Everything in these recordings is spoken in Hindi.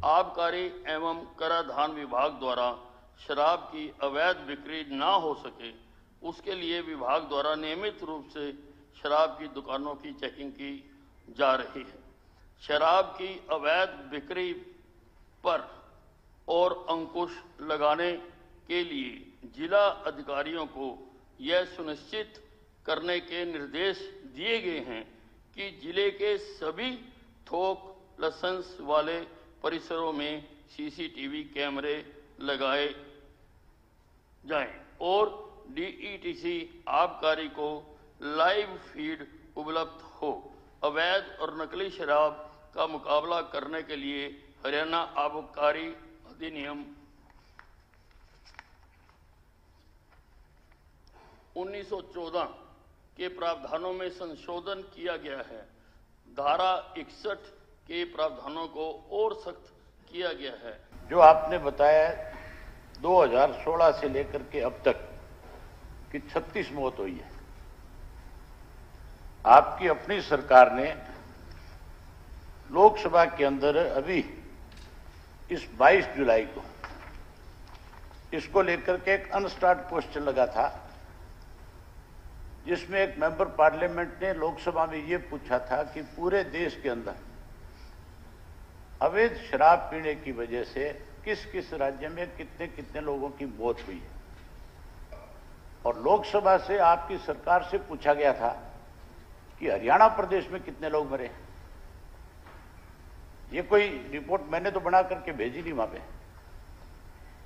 आबकारी एवं कराधान विभाग द्वारा शराब की अवैध बिक्री ना हो सके, उसके लिए विभाग द्वारा नियमित रूप से शराब की दुकानों की चेकिंग की जा रही है। शराब की अवैध बिक्री पर और अंकुश लगाने के लिए जिला अधिकारियों को यह सुनिश्चित करने के निर्देश दिए गए हैं कि जिले के सभी थोक लाइसेंस वाले परिसरों में सीसीटीवी कैमरे लगाए जाएं और डीईटीसी आबकारी को लाइव फीड उपलब्ध हो। अवैध और नकली शराब का मुकाबला करने के लिए हरियाणा आबकारी अधिनियम 1914 के प्रावधानों में संशोधन किया गया है। धारा 61 के प्रावधानों को और सख्त किया गया है। जो आपने बताया 2016 से लेकर के अब तक कि 36 मौत हुई है, आपकी अपनी सरकार ने लोकसभा के अंदर अभी इस 22 जुलाई को इसको लेकर के एक अनस्टार्ट क्वेश्चन लगा था, जिसमें एक मेंबर पार्लियामेंट ने लोकसभा में ये पूछा था कि पूरे देश के अंदर अवैध शराब पीने की वजह से किस किस राज्य में कितने कितने लोगों की मौत हुई है। और लोकसभा से आपकी सरकार से पूछा गया था कि हरियाणा प्रदेश में कितने लोग मरे। ये कोई रिपोर्ट मैंने तो बना करके भेजी नहीं वहां पे,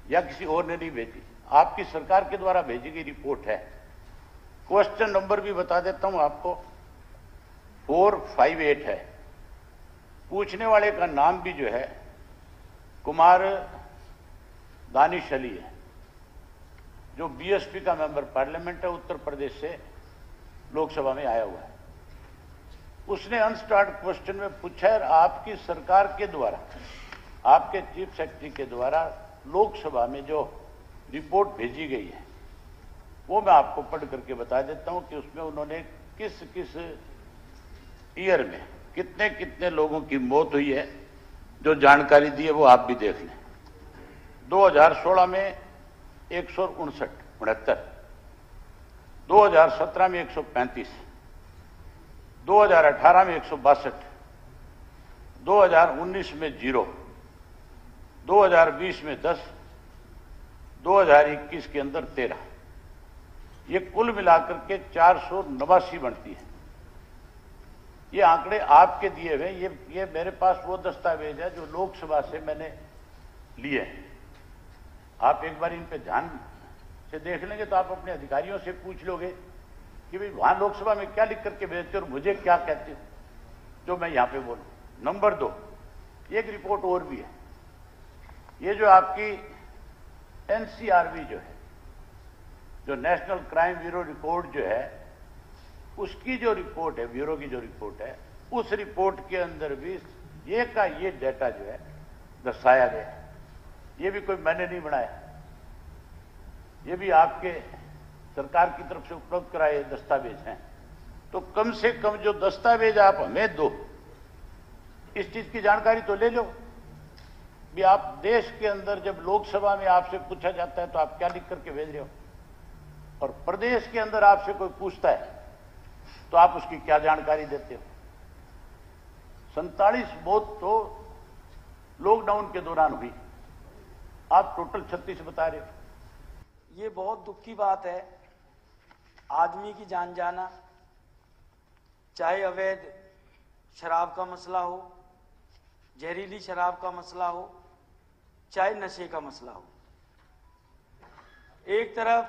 या किसी और ने नहीं भेजी, आपकी सरकार के द्वारा भेजी गई रिपोर्ट है। क्वेश्चन नंबर भी बता देता हूं आपको, 458 है। पूछने वाले का नाम भी जो है कुमार दानिश अली है, जो बीएसपी का मेंबर पार्लियामेंट है, उत्तर प्रदेश से लोकसभा में आया हुआ है। उसने अनस्टार्ट क्वेश्चन में पूछा है, आपकी सरकार के द्वारा, आपके चीफ सेक्रेटरी के द्वारा लोकसभा में जो रिपोर्ट भेजी गई है, वो मैं आपको पढ़ करके बता देता हूं कि उसमें उन्होंने किस किस ईयर में कितने कितने लोगों की मौत हुई है, जो जानकारी दी है वो आप भी देख लें। 2016 में 159, 2017 में 135, 2018 में 162, 2019 में 0, 2020 में 10, 2021 के अंदर 13, ये कुल मिलाकर के 489 बनती है। ये आंकड़े आपके दिए हुए, ये मेरे पास वो दस्तावेज है जो लोकसभा से मैंने लिए हैं। आप एक बार इन पे ध्यान से देख लेंगे तो आप अपने अधिकारियों से पूछ लोगे कि भाई वहां लोकसभा में क्या लिख करके भेजते हो और मुझे क्या कहते हो जो मैं यहां पे बोलूं। नंबर 2, एक रिपोर्ट और भी है, ये जो आपकी एनसीआरबी जो है, जो नेशनल क्राइम ब्यूरो रिपोर्ट जो है, उसकी जो रिपोर्ट है, ब्यूरो की जो रिपोर्ट है, उस रिपोर्ट के अंदर भी ये का ये डेटा जो है दर्शाया गया है। ये भी कोई मैंने नहीं बनाया, ये भी आपके सरकार की तरफ से उपलब्ध कराए दस्तावेज हैं। तो कम से कम जो दस्तावेज आप हमें दो, इस चीज की जानकारी तो ले लो भी। आप देश के अंदर जब लोकसभा में आपसे पूछा जाता है तो आप क्या लिख करके भेज रहे हो, और प्रदेश के अंदर आपसे कोई पूछता है तो आप उसकी क्या जानकारी देते हो। 47 मौत तो लॉकडाउन के दौरान हुई, आप टोटल 36 बता रहे हो। ये बहुत दुख की बात है, आदमी की जान जाना, चाहे अवैध शराब का मसला हो, जहरीली शराब का मसला हो, चाहे नशे का मसला हो। एक तरफ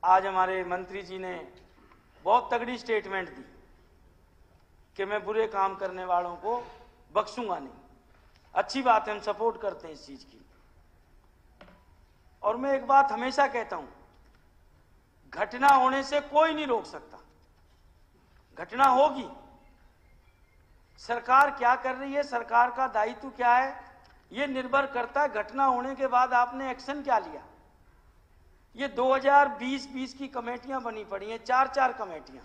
आज हमारे मंत्री जी ने बहुत तगड़ी स्टेटमेंट दी कि मैं बुरे काम करने वालों को बख्शूंगा नहीं। अच्छी बात है, हम सपोर्ट करते हैं इस चीज की। और मैं एक बात हमेशा कहता हूं, घटना होने से कोई नहीं रोक सकता, घटना होगी। सरकार क्या कर रही है, सरकार का दायित्व क्या है, यह निर्भर करता है घटना होने के बाद आपने एक्शन क्या लिया। ये 2020 की कमेटियां बनी पड़ी हैं, 4 कमेटियां,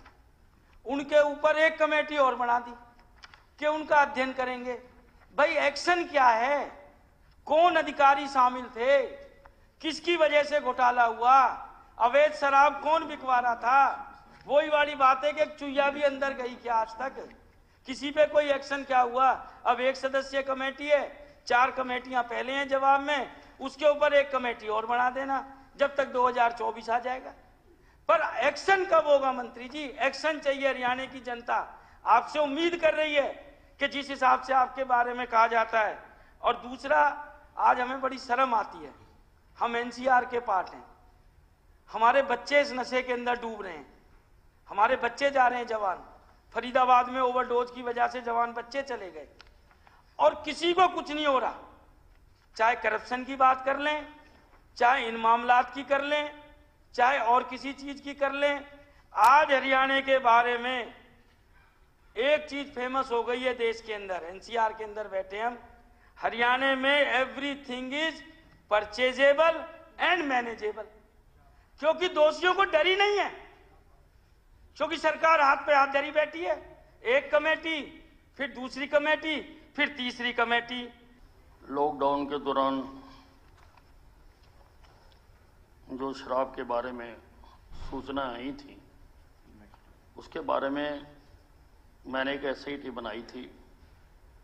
उनके ऊपर एक कमेटी और बना दी कि उनका अध्ययन करेंगे भाई एक्शन क्या है, कौन अधिकारी शामिल थे, किसकी वजह से घोटाला हुआ, अवैध शराब कौन बिकवा रहा था, वही वाली बात है कि एक चुईया भी अंदर गई क्या आज तक, किसी पे कोई एक्शन क्या हुआ। अब एक सदस्यीय कमेटी है, 4 कमेटियां पहले हैं जवाब में, उसके ऊपर एक कमेटी और बना देना जब तक 2024 आ जाएगा। पर एक्शन कब होगा मंत्री जी? एक्शन चाहिए। हरियाणा की जनता आपसे उम्मीद कर रही है कि जिस हिसाब से आपके बारे में कहा जाता है। और दूसरा, आज हमें बड़ी शर्म आती है, हम एनसीआर के पार्ट हैं, हमारे बच्चे इस नशे के अंदर डूब रहे हैं, हमारे बच्चे जा रहे हैं जवान, फरीदाबाद में ओवरडोज की वजह से जवान बच्चे चले गए और किसी को कुछ नहीं हो रहा। चाहे करप्शन की बात कर लें, चाहे इन मामलात की कर लें, चाहे और किसी चीज की कर लें, आज हरियाणा के बारे में एक चीज फेमस हो गई है देश के अंदर, एनसीआर के अंदर बैठे हम, हरियाणा में everything is purchasable and manageable, क्योंकि दोषियों को डर ही नहीं है, क्योंकि सरकार हाथ पे हाथ धरी बैठी है। एक कमेटी, फिर दूसरी कमेटी, फिर तीसरी कमेटी। लॉकडाउन के दौरान जो शराब के बारे में सूचना आई थी, उसके बारे में मैंने एक एसआईटी बनाई थी,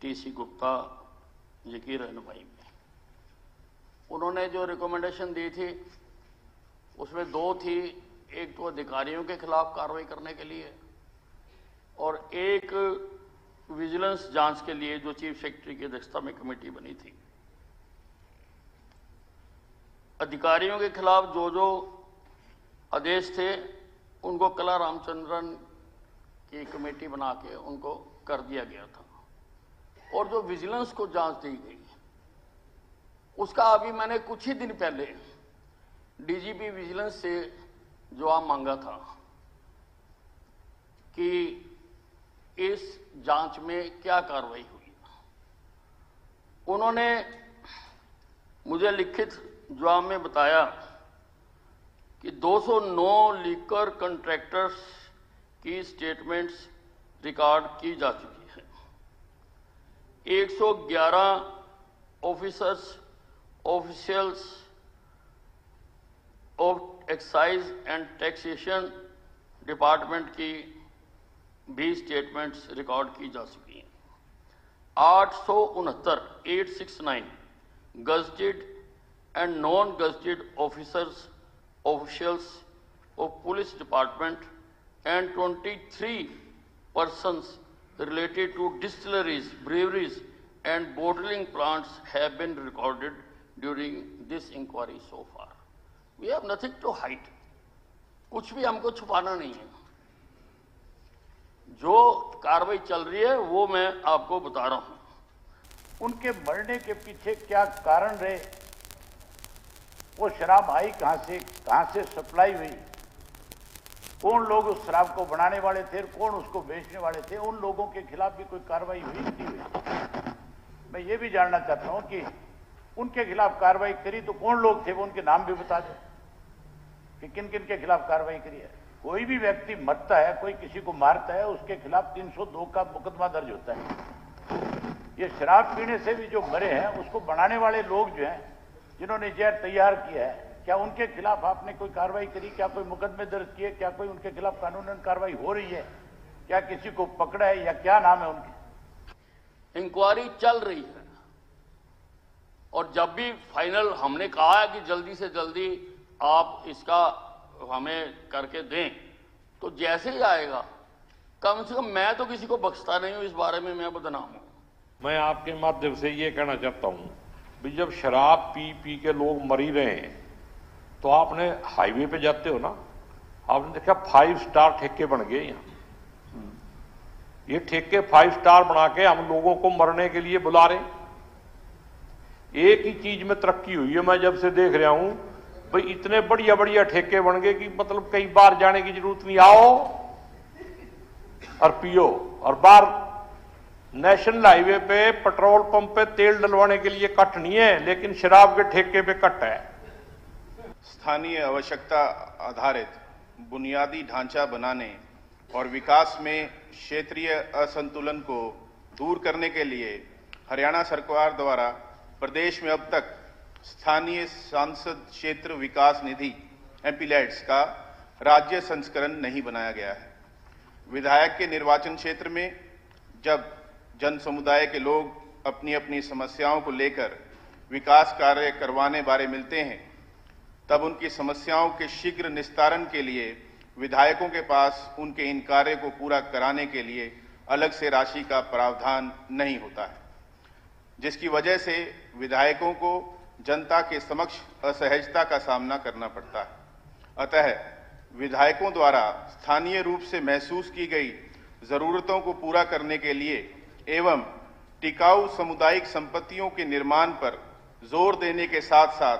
टीसी गुप्ता जी की रहनुमाई में। उन्होंने जो रिकमेंडेशन दी थी उसमें 2 थी, एक तो अधिकारियों के खिलाफ कार्रवाई करने के लिए और एक विजिलेंस जांच के लिए, जो चीफ सेक्रेटरी की अध्यक्षता में कमेटी बनी थी। अधिकारियों के खिलाफ जो आदेश थे उनको कला रामचंद्रन की कमेटी बना के उनको कर दिया गया था, और जो विजिलेंस को जांच दी गई उसका अभी मैंने कुछ ही दिन पहले डीजीपी विजिलेंस से जवाब मांगा था कि इस जांच में क्या कार्रवाई हुई। उन्होंने मुझे लिखित जवाब में बताया कि 209 लीकर कॉन्ट्रैक्टर्स की स्टेटमेंट्स रिकॉर्ड की जा चुकी है, 111 officials of excise and taxation department की भी स्टेटमेंट्स रिकॉर्ड की जा चुकी हैं। 869 gazetted and non gazetted officials of police department and 23 persons related to distilleries, breweries and bottling plants have been recorded during this inquiry so far. We have nothing to hide. कुछ भी हमको छुपाना नहीं है। जो कार्रवाई चल रही है वो मैं आपको बता रहा हूं। उनके मरने के पीछे क्या कारण रहे, वो शराब आई कहां से सप्लाई हुई, कौन लोग उस शराब को बनाने वाले थे, कौन उसको बेचने वाले थे, उन लोगों के खिलाफ भी कोई कार्रवाई हुई नहीं हुई। मैं ये भी जानना चाहता हूं कि उनके खिलाफ कार्रवाई करी तो कौन लोग थे, वो उनके नाम भी बता दें कि किन किन के खिलाफ कार्रवाई करी है। कोई भी व्यक्ति मरता है, कोई किसी को मारता है, उसके खिलाफ 302 का मुकदमा दर्ज होता है। ये शराब पीने से भी जो मरे हैं, उसको बनाने वाले लोग जो हैं, जिन्होंने जहर तैयार किया है, क्या उनके खिलाफ आपने कोई कार्रवाई करी, क्या कोई मुकदमे दर्ज किए, क्या कोई उनके खिलाफ कानूनन कार्रवाई हो रही है, क्या किसी को पकड़ा है, या क्या नाम है उनके? इंक्वायरी चल रही है और जब भी फाइनल हमने कहा है कि जल्दी से जल्दी आप इसका हमें करके दें, तो जैसे ही आएगा, कम से कम मैं तो किसी को बख्शता नहीं हूं, इस बारे में मैं बदनाम हूं। मैं आपके माध्यम से ये कहना चाहता हूं भी जब शराब पी पी के लोग मर ही रहे हैं, तो आपने हाईवे पे जाते हो ना, आपने देखा 5 स्टार ठेके बन गए यहाँ। ये ठेके 5 स्टार बना के हम लोगों को मरने के लिए बुला रहे। एक ही चीज में तरक्की हुई है, मैं जब से देख रहा हूं भाई, इतने बढ़िया बढ़िया ठेके बन गए कि मतलब कहीं बाहर जाने की जरूरत नहीं, आओ और पियो। और बाहर नेशनल हाईवे पे पेट्रोल पंप पे तेल डलवाने के लिए कट नहीं है, लेकिन शराब के ठेके पे कट है। स्थानीय आवश्यकता आधारित बुनियादी ढांचा बनाने और विकास में क्षेत्रीय असंतुलन को दूर करने के लिए हरियाणा सरकार द्वारा प्रदेश में अब तक स्थानीय सांसद क्षेत्र विकास निधि एमपीलैड्स का राज्य संस्करण नहीं बनाया गया है। विधायक के निर्वाचन क्षेत्र में जब जन समुदाय के लोग अपनी अपनी समस्याओं को लेकर विकास कार्य करवाने बारे मिलते हैं, तब उनकी समस्याओं के शीघ्र निस्तारण के लिए विधायकों के पास उनके इन कार्य को पूरा कराने के लिए अलग से राशि का प्रावधान नहीं होता है, जिसकी वजह से विधायकों को जनता के समक्ष असहजता का सामना करना पड़ता है। अतः विधायकों द्वारा स्थानीय रूप से महसूस की गई जरूरतों को पूरा करने के लिए एवं टिकाऊ सामुदायिक संपत्तियों के निर्माण पर जोर देने के साथ साथ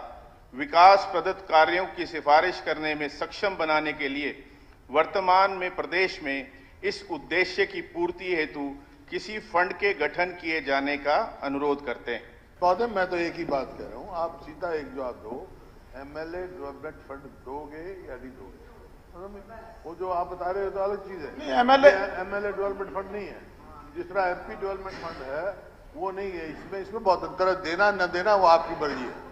विकास प्रदत्त कार्यों की सिफारिश करने में सक्षम बनाने के लिए वर्तमान में प्रदेश में इस उद्देश्य की पूर्ति हेतु किसी फंड के गठन किए जाने का अनुरोध करते हैं। पौधे मैं तो एक ही बात कह रहा हूं, आप सीधा एक जवाब दो, एमएलए डेवलपमेंट फंड दोगे या नहीं दोगे? वो जो आप बता रहे हो तो अलग चीज है। एमएलए डेवलपमेंट फंड नहीं है, जिस तरह एमपी डेवलपमेंट फंड है वो नहीं है। इसमें बहुत अंतर है, देना न देना वो आपकी मर्जी है।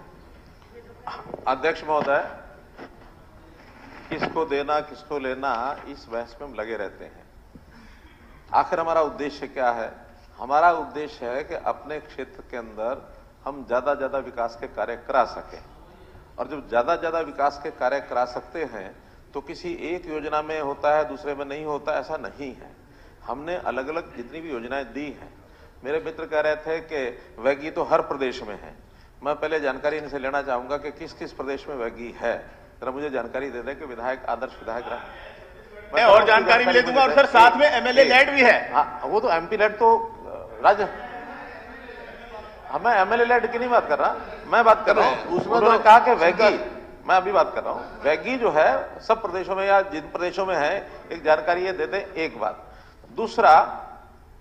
अध्यक्ष महोदय, किसको देना किसको लेना इस बहस में हम लगे रहते हैं। आखिर हमारा उद्देश्य क्या है? हमारा उद्देश्य है कि अपने क्षेत्र के अंदर हम ज्यादा ज्यादा विकास के कार्य करा सकें, और जब ज्यादा ज्यादा विकास के कार्य करा सकते हैं तो किसी एक योजना में होता है दूसरे में नहीं होता, ऐसा नहीं है। हमने अलग अलग जितनी भी योजनाएं दी हैं, मेरे मित्र कह रहे थे कि वैगी तो हर प्रदेश में है। मैं पहले जानकारी इनसे लेना चाहूंगा कि किस किस प्रदेश में वैगी है, जरा मुझे जानकारी दे दें कि विधायक आदर्श विधायक रहा। मैं और जानकारी भी ले दूंगा, और सर साथ में एमएलए लैड भी है। हाँ, वो तो एमपी लैड तो राज्य, मैं एमएलए लैड की नहीं बात कर रहा, मैं बात कर रहा हूँ। उन्होंने कहा कि वैगी, मैं अभी बात कर रहा हूँ वैगी जो है सब प्रदेशों में या जिन प्रदेशों में है, एक जानकारी ये देते। एक बात। दूसरा,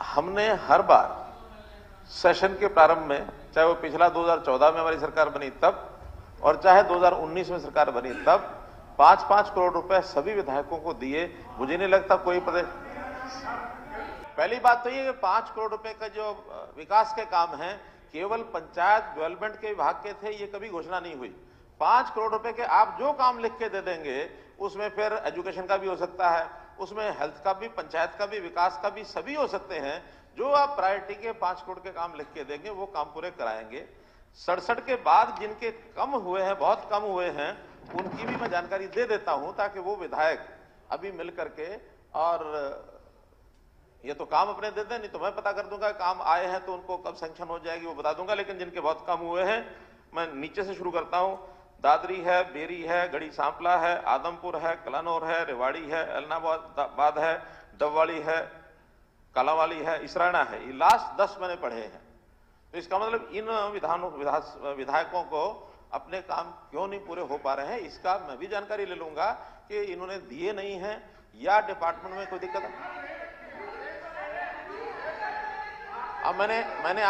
हमने हर बार सेशन के प्रारंभ में, चाहे वो पिछला 2014 में हमारी सरकार बनी तब, और चाहे 2019 में सरकार बनी तब, 5-5 करोड़ रुपए सभी विधायकों को दिए। मुझे नहीं लगता कोई प्रदेश। पहली बात तो ये 5 करोड़ रुपए का जो विकास के काम है केवल पंचायत डेवलपमेंट के विभाग के थे, ये कभी घोषणा नहीं हुई। 5 करोड़ रुपए के आप जो काम लिख के दे देंगे, उसमें फिर एजुकेशन का भी हो सकता है, उसमें हेल्थ का भी, पंचायत का भी, विकास का भी, सभी हो सकते हैं। जो आप प्रायोरिटी के 5 करोड़ के काम लिख के देंगे वो काम पूरे कराएंगे। 67 के बाद जिनके कम हुए हैं, बहुत कम हुए हैं, उनकी भी मैं जानकारी दे देता हूं, ताकि वो विधायक अभी मिल करके, और ये तो काम अपने दे दें, नहीं तो मैं पता कर दूंगा काम आए हैं तो उनको कब सैंक्शन हो जाएगी वो बता दूंगा। लेकिन जिनके बहुत कम हुए हैं, मैं नीचे से शुरू करता हूं। दादरी है, बेरी है, गढ़ी सांपला है, आदमपुर है, कलानौर है, रेवाड़ी है, एलनाबाद है, डबवाड़ी है, कालावाली है, इसराना है। ये लास्ट 10 मैंने पढ़े हैं। तो इसका मतलब इन विधायकों को अपने काम क्यों नहीं पूरे हो पा रहे हैं, इसका मैं भी जानकारी ले लूंगा कि इन्होंने दिए नहीं हैं या डिपार्टमेंट में कोई दिक्कत है। अब मैंने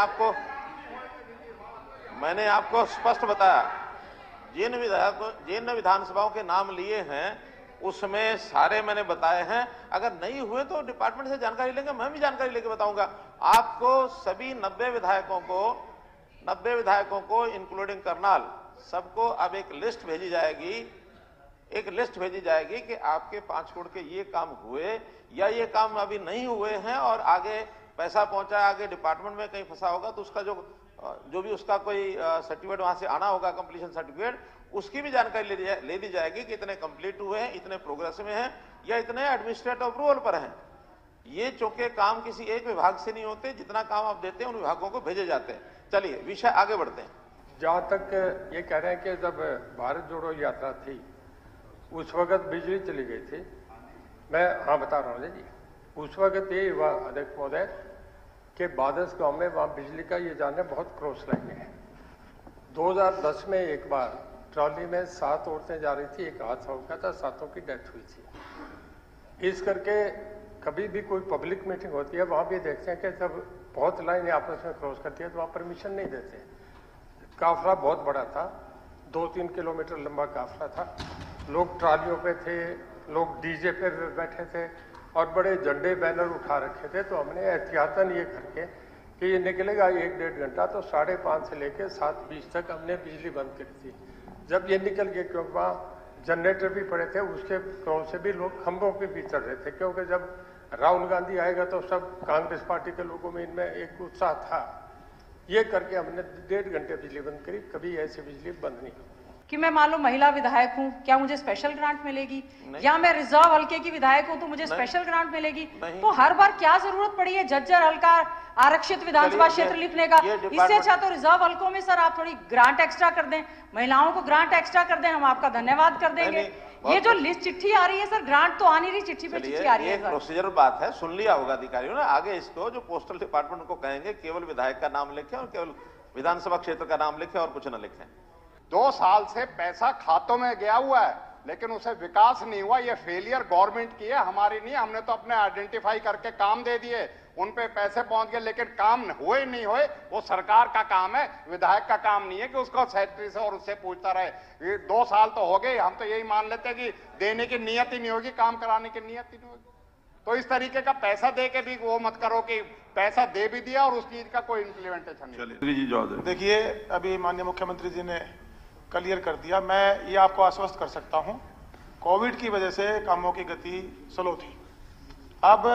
आपको स्पष्ट बताया, जिन विधानसभाओं के नाम लिए हैं उसमें सारे मैंने बताए हैं। अगर नहीं हुए तो डिपार्टमेंट से जानकारी लेंगे, मैं भी जानकारी लेके बताऊंगा आपको। सभी 90 विधायकों को इंक्लूडिंग करनाल, सबको अब एक लिस्ट भेजी जाएगी कि आपके 5 करोड़ के ये काम हुए या ये काम अभी नहीं हुए हैं, और आगे पैसा पहुंचा, आगे डिपार्टमेंट में कहीं फंसा होगा तो उसका जो भी उसका कोई सर्टिफिकेट वहां से आना होगा, कंप्लीशन सर्टिफिकेट, उसकी भी जानकारी ले दी जाएगी कि इतने कंप्लीट हुए हैं, इतने प्रोग्रेस में हैं, या इतने एडमिनिस्ट्रेटिव अप्रूवल पर हैं। ये चूंकि काम किसी एक विभाग से नहीं होते, जितना काम आप देते हैं उन विभागों को भेजे जाते हैं। चलिए विषय आगे बढ़ते हैं। जहां तक ये कह रहे हैं कि जब भारत जोड़ो यात्रा थी उस वक्त बिजली चली गई थी। मैं बता रहा हूँ जी, उस वक्त ये हुआ अध्यक्ष महोदय कि बादस गांव में वहाँ बिजली का ये जाने बहुत क्रॉस लाइन है। 2010 में एक बार ट्रॉली में 7 औरतें जा रही थी, एक हादसा हो गया था, 7 की डेथ हुई थी। इस करके कभी भी कोई पब्लिक मीटिंग होती है, वहाँ भी देखते हैं कि जब बहुत लाइन आपस में क्रॉस करती है तो वहाँ परमिशन नहीं देते। काफिला बहुत बड़ा था, 2-3 किलोमीटर लंबा काफिला था, लोग ट्रालियों पे थे, लोग डीजे पे बैठे थे और बड़े झंडे बैनर उठा रखे थे। तो हमने एहतियातन ये करके कि ये निकलेगा 1-1.5 घंटा, तो 5:30 से लेकर 7:20 तक हमने बिजली बंद करी थी। जब ये निकल गया, क्योंकि वहाँ जनरेटर भी पड़े थे, उसके क्रॉस से भी लोग खंभों पे भी चढ़ रहे थे, क्योंकि जब राहुल गांधी आएगा तो सब कांग्रेस पार्टी के लोगों में इनमें एक उत्साह था। ये करके हमने 1.5 घंटे बिजली बंद करी, कभी ऐसी बिजली बंद नहीं हुई। कि मैं मान लो महिला विधायक हूँ, क्या मुझे स्पेशल ग्रांट मिलेगी? या मैं रिजर्व हल्के की विधायक हूँ तो मुझे स्पेशल ग्रांट मिलेगी? तो हर बार क्या जरूरत पड़ी है झज्जर हल्का आरक्षित विधानसभा क्षेत्र लिखने का? इससे अच्छा तो रिजर्व हल्कों में सर आप थोड़ी ग्रांट एक्स्ट्रा कर दें, महिलाओं को ग्रांट एक्स्ट्रा कर दें, हम आपका धन्यवाद कर देंगे। ये जो लिस्ट चिट्ठी आ रही है सर, ग्रांट तो आ नहीं रही, चिट्ठी पे चिट्ठी आ रही है। प्रोसीजर बात है, सुन लिया होगा अधिकारियों ने। आगे इसको जो पोस्टल डिपार्टमेंट को कहेंगे केवल विधायक का नाम लिखे और केवल विधानसभा क्षेत्र का नाम लिखे और कुछ न लिखें। 2 साल से पैसा खातों में गया हुआ है, लेकिन उसे विकास नहीं हुआ। ये फेलियर गवर्नमेंट की है, हमारी नहीं। हमने तो अपने आइडेंटिफाई करके काम दे दिए, उन पे पैसे पहुंच गए, लेकिन काम हुए नहीं हुए वो सरकार का काम है, विधायक का काम नहीं है कि उसको सेक्रेटरी से और उससे पूछता रहे। ये 2 साल तो हो गए, हम तो यही मान लेते हैं कि देने की नियत ही नहीं होगी, काम कराने की नियत ही नहीं होगी। तो इस तरीके का पैसा दे के भी वो मत करो कि पैसा दे भी दिया और उस चीज का कोई इम्प्लीमेंटेशन नहीं। देखिए, अभी माननीय मुख्यमंत्री जी ने क्लियर कर दिया। मैं ये आपको आश्वस्त कर सकता हूं, कोविड की वजह से कामों की गति स्लो थी। अब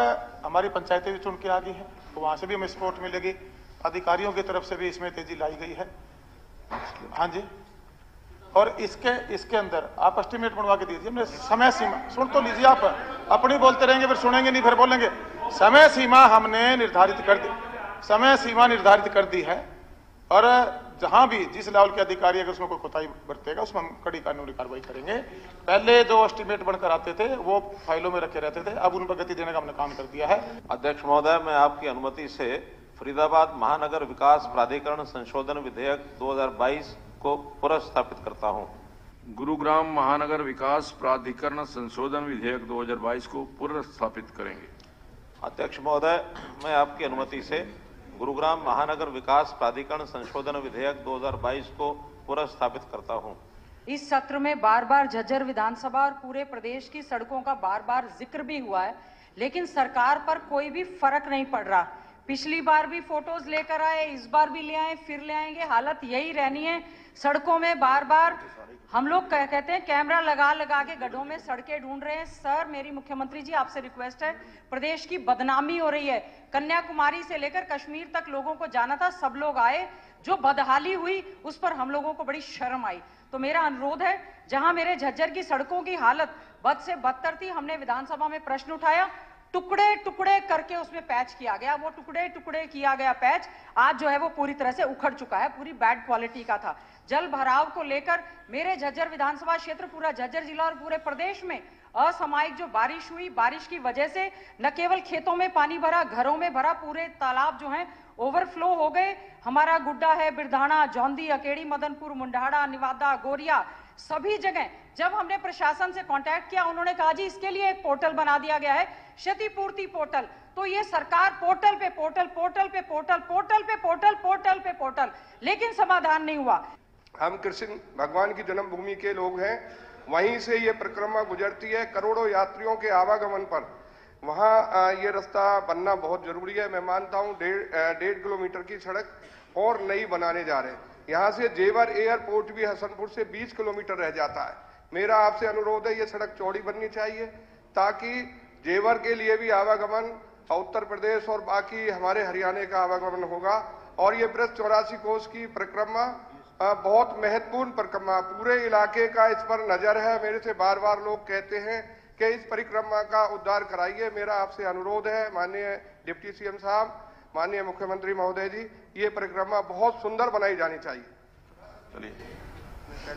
हमारी पंचायतें भी चुन के आ गई हैं, तो वहां से भी हमें सपोर्ट मिलेगी, अधिकारियों की तरफ से भी इसमें तेजी लाई गई है। हाँ जी, और इसके अंदर आप एस्टिमेट बनवा के दीजिए। हमने समय सीमा, सुन तो लीजिए, आप अपनी बोलते रहेंगे फिर सुनेंगे नहीं, फिर बोलेंगे। समय सीमा हमने निर्धारित कर दी, समय सीमा निर्धारित कर दी है, और जहां भी जिस लेवल के अधिकारी अगर उसमें कोई कोताही बरतेगा उसमें हम कड़ी कानूनी कार्रवाई करेंगे। पहले जो एस्टिमेट बनकर आते थे वो फाइलों में रखे रहते थे, अब उन पर गति देने का हमने काम कर दिया है। अध्यक्ष महोदय, मैं आपकी अनुमति से फरीदाबाद महानगर विकास प्राधिकरण संशोधन विधेयक 2022 को पुनर्स्थापित करता हूं। गुरुग्राम महानगर विकास प्राधिकरण संशोधन विधेयक 2022 को पुनर्स्थापित करेंगे। अध्यक्ष महोदय, मैं आपकी अनुमति से गुरुग्राम महानगर विकास प्राधिकरण संशोधन विधेयक 2022 को पुनर्स्थापित करता हूं। इस सत्र में बार बार झज्जर विधानसभा और पूरे प्रदेश की सड़कों का बार बार जिक्र भी हुआ है, लेकिन सरकार पर कोई भी फर्क नहीं पड़ रहा। पिछली बार भी फोटोज लेकर आए, इस बार भी ले आए, फिर ले आएंगे, हालत यही रहनी है। सड़कों में बार बार हम लोग कहते हैं कैमरा लगा लगा के गड्ढों में सड़कें ढूंढ रहे हैं। सर, मेरी मुख्यमंत्री जी आपसे रिक्वेस्ट है, प्रदेश की बदनामी हो रही है। कन्याकुमारी से लेकर कश्मीर तक लोगों को जाना था, सब लोग आए, जो बदहाली हुई उस पर हम लोगों को बड़ी शर्म आई। तो मेरा अनुरोध है, जहां मेरे झज्जर की सड़कों की हालत बद से बदतर थी, हमने विधानसभा में प्रश्न उठाया, टुकड़े टुकड़े करके उसमें पैच किया गया। वो टुकड़े टुकड़े किया गया पैच आज जो है वो पूरी तरह से उखड़ चुका है, पूरी बैड क्वालिटी का था। जल भराव को लेकर मेरे झज्जर विधानसभा क्षेत्र, पूरा झज्जर जिला और पूरे प्रदेश में असामयिक जो बारिश हुई, बारिश की वजह से न केवल खेतों में पानी भरा, घरों में भरा, पूरे तालाब जो हैं ओवरफ्लो हो गए। हमारा गुड्डा है, बिरधाना, जौंदी, अकेड़ी, मदनपुर, मुंडाड़ा, निवादा, गोरिया, सभी जगह जब हमने प्रशासन से कांटेक्ट किया, उन्होंने कहा जी इसके लिए एक पोर्टल बना दिया गया है, क्षतिपूर्ति पोर्टल। तो ये सरकार पोर्टल पे पोर्टल, पोर्टल पे पोर्टल, पोर्टल पे पोर्टल, पोर्टल पे पोर्टल, लेकिन समाधान नहीं हुआ। हम कृष्ण भगवान की जन्मभूमि के लोग हैं, वहीं से ये परिक्रमा गुजरती है करोड़ों यात्रियों के आवागमन पर। वहाँ ये रास्ता बनना बहुत जरूरी है। मैं मानता हूँ 1.5 किलोमीटर की सड़क और नई बनाने जा रहे हैं। यहाँ से जेवर एयरपोर्ट भी हसनपुर से 20 किलोमीटर रह जाता है। मेरा आपसे अनुरोध है, ये सड़क चौड़ी बननी चाहिए ताकि जेवर के लिए भी आवागमन, उत्तर प्रदेश और बाकी हमारे हरियाणा का आवागमन होगा। और ये ब्रज 84 कोस की परिक्रमा बहुत महत्वपूर्ण परिक्रमा, पूरे इलाके का इस पर नजर है। मेरे से बार बार लोग कहते हैं कि इस परिक्रमा का उद्धार कराइए। मेरा आपसे अनुरोध है माननीय डिप्टी सीएम साहब, माननीय मुख्यमंत्री महोदय जी, ये परिक्रमा बहुत सुंदर बनाई जानी चाहिए।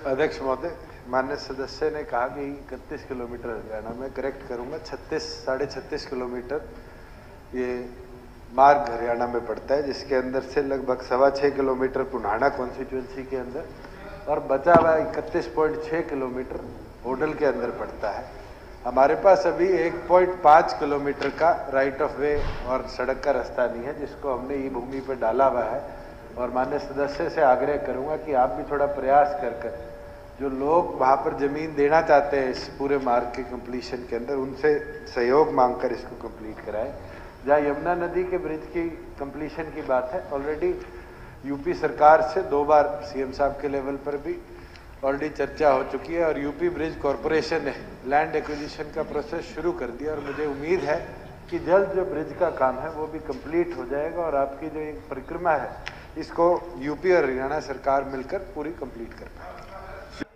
अध्यक्ष महोदय, माननीय सदस्य ने कहा कि 31 किलोमीटर हरियाणा में, करेक्ट करूंगा, 36 किलोमीटर ये मार्ग हरियाणा में पड़ता है, जिसके अंदर से लगभग 6.25 किलोमीटर पुनाड़ा कॉन्स्टिट्यूंसी के अंदर और बचा हुआ 31.6 किलोमीटर होडल के अंदर पड़ता है। हमारे पास अभी 1.5 किलोमीटर का राइट ऑफ वे और सड़क का रास्ता नहीं है, जिसको हमने ई भूमि पर डाला हुआ है। और माननीय सदस्य से आग्रह करूंगा कि आप भी थोड़ा प्रयास कर जो लोग वहाँ पर जमीन देना चाहते हैं इस पूरे मार्ग के कंप्लीशन के अंदर, उनसे सहयोग मांगकर इसको कंप्लीट कराएं। जहाँ यमुना नदी के ब्रिज की कंप्लीशन की बात है, ऑलरेडी यूपी सरकार से 2 बार सीएम साहब के लेवल पर भी ऑलरेडी चर्चा हो चुकी है और यूपी ब्रिज कॉरपोरेशन ने लैंड एक्विजिशन का प्रोसेस शुरू कर दिया और मुझे उम्मीद है कि जल्द जो ब्रिज का काम है वो भी कंप्लीट हो जाएगा और आपकी जो एक परिक्रमा है इसको यूपी और हरियाणा सरकार मिलकर पूरी कंप्लीट कर पाएगी।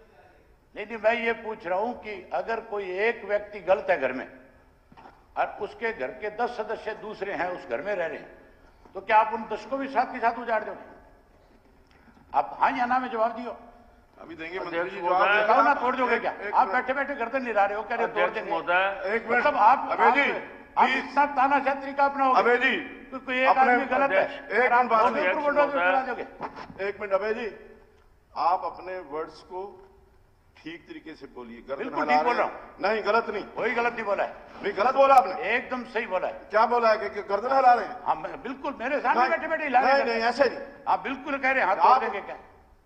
नहीं, मैं ये पूछ रहा हूं कि अगर कोई एक व्यक्ति गलत है घर में और उसके घर के 10 सदस्य दूसरे हैं उस घर में रह रहे हैं, तो क्या आप उन 10 को भी साथ के साथ उजाड़ दोगे? आप हाँ या ना में जवाब दियो। अभी देंगे मंत्री जी बताओ ना, तोड़ दोगे क्या? आप बैठे बैठे गर्दन नहीं रहा रहे हो, कह रहे तोड़ देंगे। मतलब आप इतना तानाशाह तरीका अपनाओगे? अबे जी, कोई एक आदमी गलत है, एक मिनट अबे जी, आप अपने वर्ड्स को ठीक तरीके से बोलिए। बिल्कुल ठीक बोल रहा हूँ। नहीं, गलत नहीं, कोई गलत नहीं बोला है। नहीं गलत बोला आपने, एकदम सही बोला है। क्या बोला है कि गर्दन हिला रहे हैं? हाँ बिल्कुल, मेरे सामने बैठे बैठे हिला रहे हैं। नहीं ऐसे नहीं, आप बिल्कुल कह रहे हैं हाँ तोड़ देंगे क्या?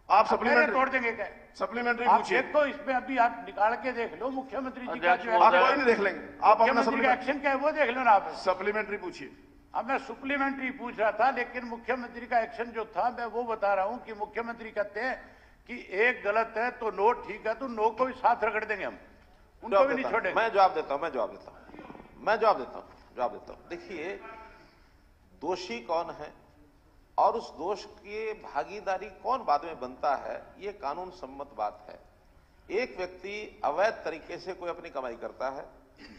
आप सप्लीमेंट्री तोड़ देंगे क्या? सप्लीमेंट्री आप पूछिए। देखो इसमें अभी आप निकाल के देख लो मुख्यमंत्री जी का जो आप कोई नहीं देख लेंगे, आप अपना एक्शन क्या है वो देख लो ना आप। सप्लीमेंट्री पूछिए। अब मैं सप्लीमेंट्री पूछ रहा था, लेकिन मुख्यमंत्री का एक्शन जो था मैं वो बता रहा हूं कि मुख्यमंत्री कहते हैं कि एक गलत है तो नो ठीक है, तो नो को भी साथ रगड़ देंगे हम, उनको भी नहीं छोड़ेंगे। मैं जवाब देता हूं। देखिए, दोषी कौन है और उस दोष की भागीदारी कौन बाद में बनता है, ये कानून सम्मत बात है। एक व्यक्ति अवैध तरीके से कोई अपनी कमाई करता है,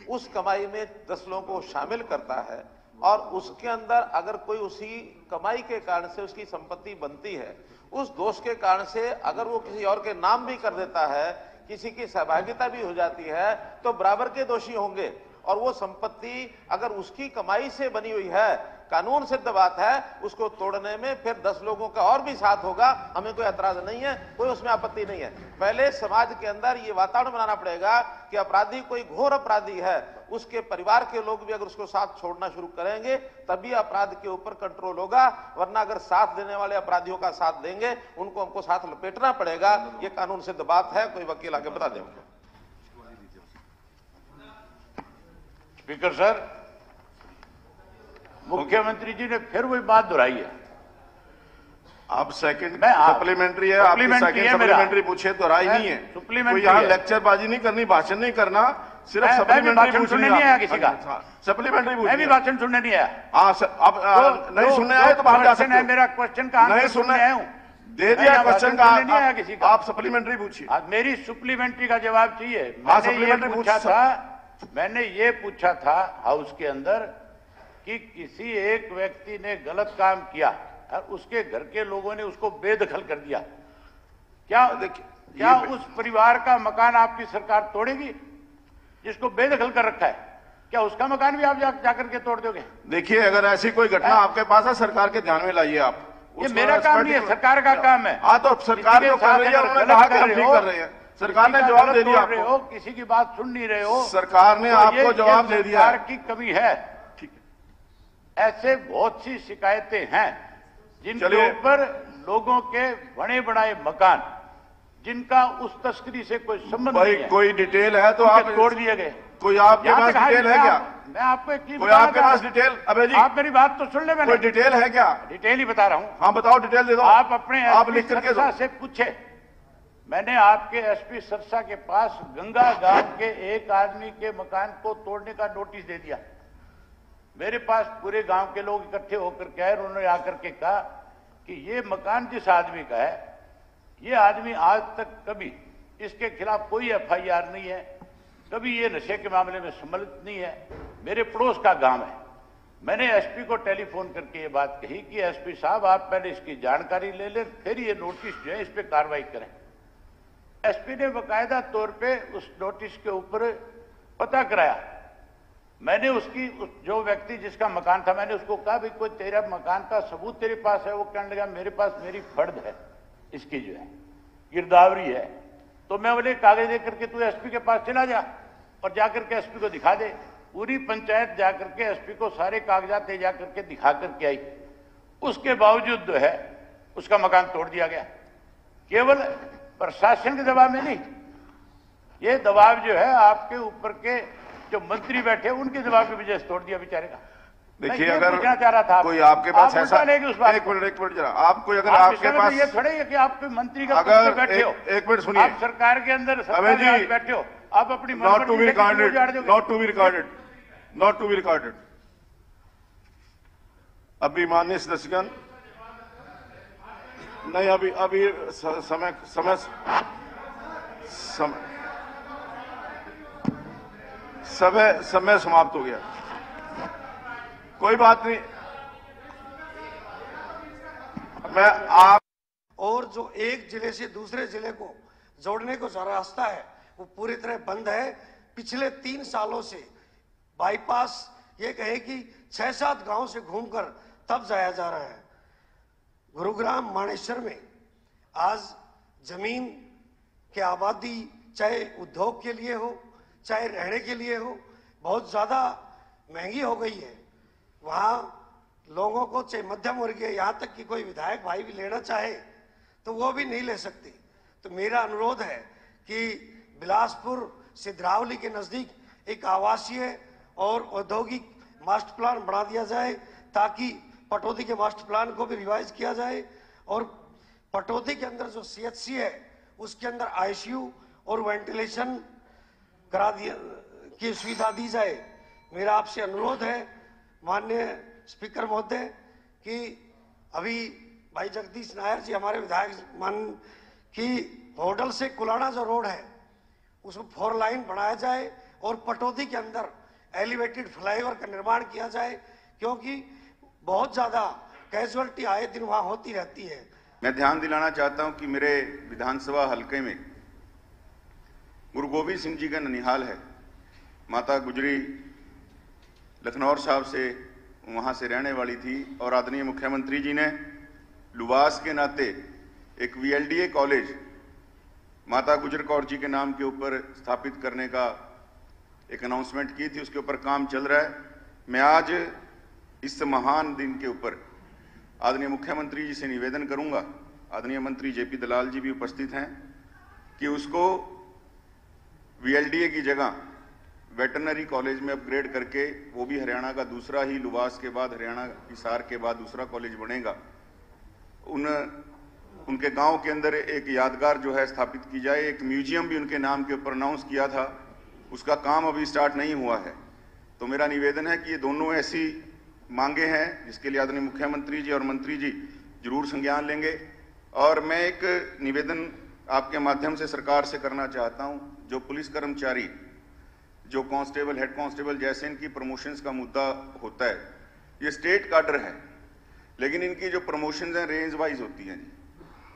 उस कमाई में 10 लोगों को शामिल करता है और उसके अंदर अगर कोई उसी कमाई के कारण से उसकी संपत्ति बनती है, उस दोष के कारण से अगर वो किसी और के नाम भी कर देता है, किसी की सहभागिता भी हो जाती है, तो बराबर के दोषी होंगे। और वो संपत्ति अगर उसकी कमाई से बनी हुई है, कानून सिद्ध बात है, उसको तोड़ने में फिर 10 लोगों का और भी साथ होगा, हमें कोई एतराज नहीं है, कोई उसमें आपत्ति नहीं है। पहले समाज के अंदर ये वातावरण बनाना पड़ेगा कि अपराधी कोई घोर अपराधी है, उसके परिवार के लोग भी अगर उसको साथ छोड़ना शुरू करेंगे तभी अपराध के ऊपर कंट्रोल होगा, वरना अगर साथ देने वाले अपराधियों का साथ देंगे, उनको हमको साथ लपेटना पड़ेगा। ये कानून सिद्ध बात है, कोई वकील आके बता दे। स्पीकर सर, मुख्यमंत्री जी ने फिर वही बात दोहराई है। आप सेकंड सप्लीमेंट्री है, आपकी सेकंड सप्लीमेंट्री पूछे तो राय नहीं है। कोई यहाँ लेक्चरबाजी नहीं करनी, भाषण नहीं करना, सिर्फ सप्लीमेंट्री पूछनी है किसी का। सप्लीमेंट्री पूछनी है, मैं भी भाषण सुनने नहीं आया। आप नहीं सुनने आए तो बाहर जा सकते हैं। मेरा क्वेश्चन का नहीं सुनने आया हूँ, दे दिया क्वेश्चन का, नहीं आया किसी का। आप सप्लीमेंट्री पूछिए। मेरी सप्लीमेंट्री का जवाब चाहिए। मैंने ये पूछा था हाउस के अंदर कि किसी एक व्यक्ति ने गलत काम किया और उसके घर के लोगों ने उसको बेदखल कर दिया, क्या उस परिवार का मकान आपकी सरकार तोड़ेगी जिसको बेदखल कर रखा है? क्या उसका मकान भी आप जाकर के तोड़ दोगे? देखिए, अगर ऐसी कोई घटना आपके पास है, सरकार के ध्यान में लाइए। आप ये मेरा काम नहीं है, सरकार का काम है। हाँ, तो सरकार जो कर रही है, उन्होंने कहा कि हम ठीक कर रहे हैं। सरकार ने जवाब दे दिया आपको। किसी की बात सुन नहीं रहे हो, सरकार ने आपको जवाब दे दिया। सरकार की कमी है। ठीक है, ऐसे बहुत सी शिकायतें हैं जिनके ऊपर लोगों के बने बनाए मकान, जिनका उस तस्करी से कोई संबंध नहीं है, कोई डिटेल है तो आप तोड़ दिए गए। कोई आपके पास डिटेल है क्या? मैं आपको एक चीज कोई आपके पास डिटेल? अबे जी, आप मेरी बात तो सुन ले। मैंने कोई डिटेल है क्या? डिटेल ही बता रहा हूँ। हाँ बताओ, डिटेल दे दो। आप अपने आप लिख करके दो। से पूछे, मैंने आपके एसपी सरसा के पास गंगा गांव के एक आदमी के मकान को तोड़ने का नोटिस दे दिया। मेरे पास पूरे गांव के लोग इकट्ठे होकर के आए, उन्होंने आकर के कहा कि ये मकान जिस आदमी का है, ये आदमी आज तक कभी इसके खिलाफ कोई एफआईआर नहीं है, कभी ये नशे के मामले में सम्मिलित नहीं है, मेरे पड़ोस का गांव है। मैंने एसपी को टेलीफोन करके ये बात कही कि एसपी साहब, आप पहले इसकी जानकारी ले लें, फिर ये नोटिस जो है इस पर कार्रवाई करें। एसपी ने बाकायदा तौर पे उस नोटिस के ऊपर पता कराया। मैंने जो व्यक्ति जिसका मकान था, मैंने उसको कहा, भाई कोई तेरा मकान का सबूत तेरे पास है? वो कहने लगा, मेरे पास मेरी फर्द है, इसकी जो है गिरदावरी है। तो मैं बोले, कागज लेकर के तू एसपी के पास चला जा और जाकर के एसपी को दिखा दे। पूरी पंचायत जाकर के एसपी को सारे कागजात ले जाकर के दिखा करके आई। उसके बावजूद जो है उसका मकान तोड़ दिया गया। केवल प्रशासन के दबाव में नहीं, ये दबाव जो है आपके ऊपर के जो मंत्री बैठे उनके दबाव की वजह से तोड़ दिया बेचारे का। देखिए, मैं अगर पूछना चाह रहा था कोई आपके पास आप ऐसा उल्टा लेके उस बात एक को। मिनट जरा, आपको अगर आप आपके इसका पास मतलब ये थोड़े है कि आप मंत्री का अगर पद पे बैठे हो, एक मिनट सुनिए, आप सरकार के अंदर सत्ता अभय में जी, आज बैठे हो, आप अपनी not to be recorded, not to be recorded, not to be recorded. अभी माननीय सदस्यगण, नहीं अभी अभी समय समय समय समय समाप्त हो गया, कोई बात नहीं। मैं आप और जो एक जिले से दूसरे जिले को जोड़ने को जो रास्ता है वो पूरी तरह बंद है। पिछले 3 सालों से बाईपास ये कहे कि 6-7 गांव से घूमकर तब जाया जा रहा है। गुरुग्राम मानेसर में आज जमीन की आबादी चाहे उद्योग के लिए हो चाहे रहने के लिए हो बहुत ज्यादा महंगी हो गई है। वहां लोगों को चाहे मध्यम वर्गीय यहाँ तक कि कोई विधायक भाई भी लेना चाहे तो वो भी नहीं ले सकते। तो मेरा अनुरोध है कि बिलासपुर सिद्धरावली के नजदीक एक आवासीय और औद्योगिक मास्टर प्लान बना दिया जाए ताकि पटौदी के मास्टर प्लान को भी रिवाइज किया जाए और पटौदी के अंदर जो CHC है उसके अंदर ICU और वेंटिलेशन करा दिया की सुविधा दी जाए। मेरा आपसे अनुरोध है माननीय स्पीकर महोदय कि अभी भाई जगदीश नायर जी हमारे विधायक मान कि होडल से कुलाना जो रोड है उसको 4 लाइन बनाया जाए और पटौदी के अंदर एलिवेटेड फ्लाईओवर का निर्माण किया जाए क्योंकि बहुत ज्यादा कैजुअलिटी आए दिन वहां होती रहती है। मैं ध्यान दिलाना चाहता हूं कि मेरे विधानसभा हलके में गुरु गोविंद सिंह जी का ननिहाल है। माता गुजरी लखनौर साहब से वहां से रहने वाली थी और आदरणीय मुख्यमंत्री जी ने लुबास के नाते एक VLDA कॉलेज माता गुजर कौर जी के नाम के ऊपर स्थापित करने का एक अनाउंसमेंट की थी, उसके ऊपर काम चल रहा है। मैं आज इस महान दिन के ऊपर आदरणीय मुख्यमंत्री जी से निवेदन करूंगा, आदरणीय मंत्री JP दलाल जी भी उपस्थित हैं, कि उसको VLDA की जगह वेटरनरी कॉलेज में अपग्रेड करके, वो भी हरियाणा का दूसरा ही, लुबास के बाद हरियाणा हिसार के बाद दूसरा कॉलेज बनेगा, उनके गांव के अंदर एक यादगार जो है स्थापित की जाए। एक म्यूजियम भी उनके नाम के ऊपर अनाउंस किया था, उसका काम अभी स्टार्ट नहीं हुआ है। तो मेरा निवेदन है कि ये दोनों ऐसी मांगे हैं जिसके लिए आदरणीय मुख्यमंत्री जी और मंत्री जी जरूर संज्ञान लेंगे। और मैं एक निवेदन आपके माध्यम से सरकार से करना चाहता हूं, जो पुलिस कर्मचारी, जो कांस्टेबल, हेड कांस्टेबल जैसे इनकी प्रमोशंस का मुद्दा होता है, ये स्टेट काडर है, लेकिन इनकी जो प्रमोशंस हैं रेंज वाइज होती हैं।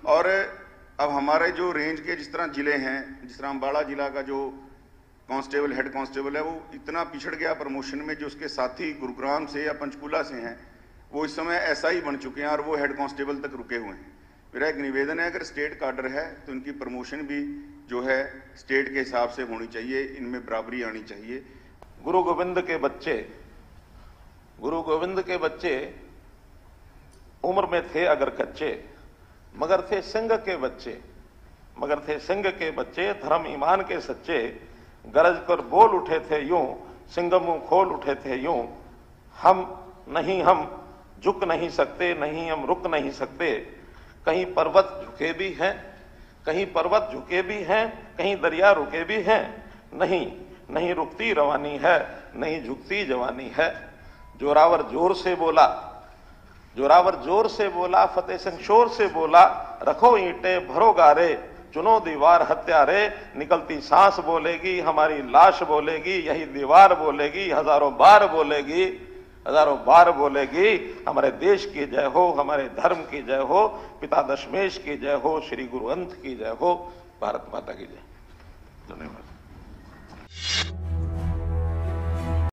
और अब हमारे जो रेंज के जिस तरह जिले हैं, जिस तरह अम्बाड़ा जिला का जो कांस्टेबल, हेड कांस्टेबल है, वो इतना पिछड़ गया प्रमोशन में, जो उसके साथी गुरुग्राम से या पंचकूला से हैं वो इस समय SI बन चुके हैं और वो हेड कांस्टेबल तक रुके हुए हैं। मेरा एक निवेदन है, अगर स्टेट काडर है तो इनकी प्रमोशन भी जो है स्टेट के हिसाब से होनी चाहिए, इनमें बराबरी आनी चाहिए। गुरु गोविंद के बच्चे उम्र में थे अगर कच्चे, मगर थे सिंह के बच्चे, धर्म ईमान के सच्चे, गरज कर बोल उठे थे यूं, सिंह मुंह खोल उठे थे यूं। हम झुक नहीं सकते, नहीं हम रुक नहीं सकते। कहीं पर्वत झुके भी हैं, कहीं दरिया रुके भी हैं। नहीं रुकती रवानी है, नहीं झुकती जवानी है। जोरावर जोर से बोला, फतेह सिंह शोर से बोला, रखो ईंटें भरो गारे, चुनो दीवार हत्यारे। निकलती सांस बोलेगी, हमारी लाश बोलेगी, यही दीवार बोलेगी, हजारों बार बोलेगी। हमारे देश की जय हो, हमारे धर्म की जय हो, पिता दशमेश की जय हो, श्री गुरु अंत की जय हो, भारत माता की जय। धन्यवाद।